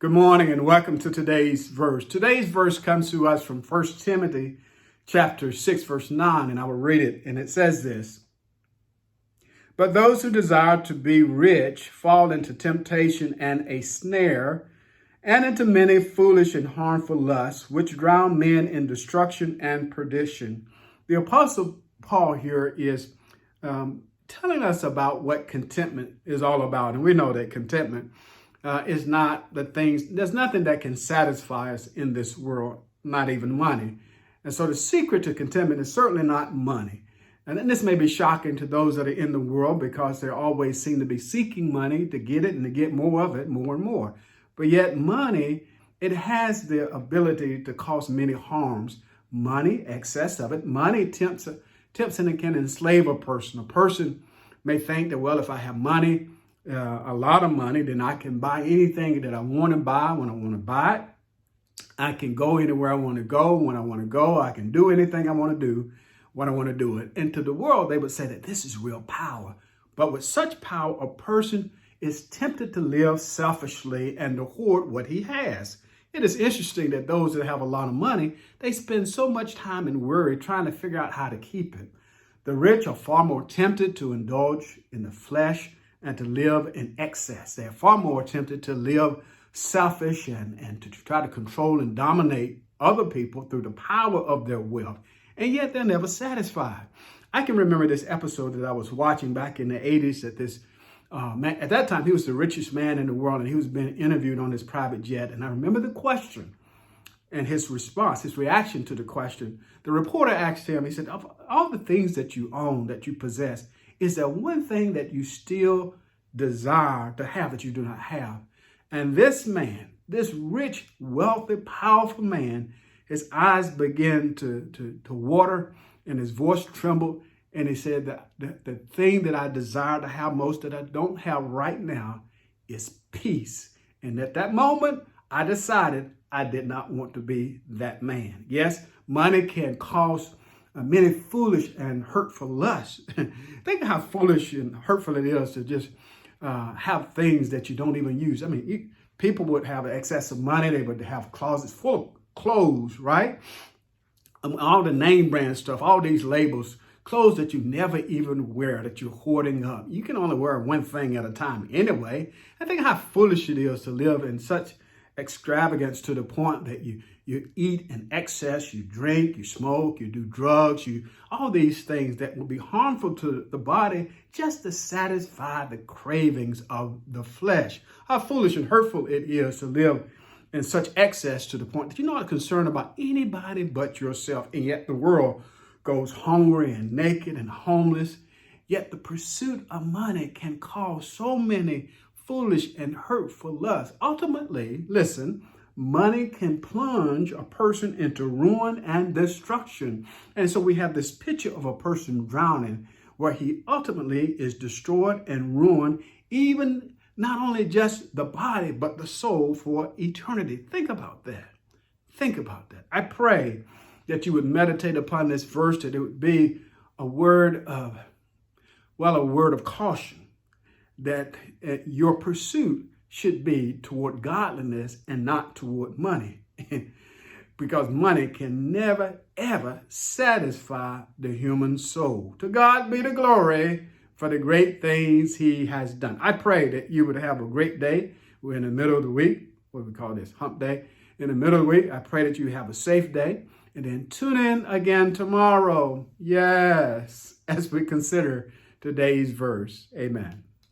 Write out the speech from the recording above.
Good morning and welcome to today's verse. Today's verse comes to us from 1 Timothy chapter 6, verse 9, and I will read it. And it says this: "But those who desire to be rich fall into temptation and a snare, and into many foolish and harmful lusts, which drown men in destruction and perdition." The Apostle Paul here is telling us about what contentment is all about. And we know that contentment is not the things, there's nothing that can satisfy us in this world, not even money. And so the secret to contentment is certainly not money. And this may be shocking to those that are in the world because they always seem to be seeking money to get it and to get more of it, more and more. But yet money, it has the ability to cause many harms. Money, excess of it, money tempts and can enslave a person. A person may think that, well, if I have money, a lot of money, then I can buy anything that I want to buy when I want to buy it. I can go anywhere I want to go when I want to go. I can do anything I want to do when I want to do it. And to the world, they would say that this is real power. But with such power, a person is tempted to live selfishly and to hoard what he has. It is interesting that those that have a lot of money, they spend so much time and worry trying to figure out how to keep it. The rich are far more tempted to indulge in the flesh and to live in excess. They're far more tempted to live selfish and to try to control and dominate other people through the power of their wealth. And yet they're never satisfied. I can remember this episode that I was watching back in the 80s that this man, at that time, he was the richest man in the world and he was being interviewed on his private jet. And I remember the question and his response, his reaction to the question. The reporter asked him, he said, of all the things that you own, that you possess, is there one thing that you still desire to have that you do not have? And this man, this rich, wealthy, powerful man, his eyes began to water and his voice trembled. And he said that the thing that I desire to have most that I don't have right now is peace. And at that moment, I decided I did not want to be that man. Yes, money can cause many foolish and hurtful lusts. Think how foolish and hurtful it is to just have things that you don't even use. I mean, people would have excess of money. They would have closets full of clothes, right? All the name brand stuff, all these labels, clothes that you never even wear, that you're hoarding up. You can only wear one thing at a time anyway. I think how foolish it is to live in such extravagance to the point that you eat in excess, you drink, you smoke, you do drugs, all these things that will be harmful to the body just to satisfy the cravings of the flesh. How foolish and hurtful it is to live in such excess to the point that you're not concerned about anybody but yourself. And yet the world goes hungry and naked and homeless. Yet the pursuit of money can cause so many foolish and hurtful lusts. Ultimately, listen, money can plunge a person into ruin and destruction. And so we have this picture of a person drowning where he ultimately is destroyed and ruined, even not only just the body, but the soul for eternity. Think about that. Think about that. I pray that you would meditate upon this verse, that it would be a word of caution, that your pursuit should be toward godliness and not toward money. Because money can never, ever satisfy the human soul. To God be the glory for the great things he has done. I pray that you would have a great day. We're in the middle of the week. What do we call this? Hump day. In the middle of the week, I pray that you have a safe day. And then tune in again tomorrow. Yes, as we consider today's verse. Amen.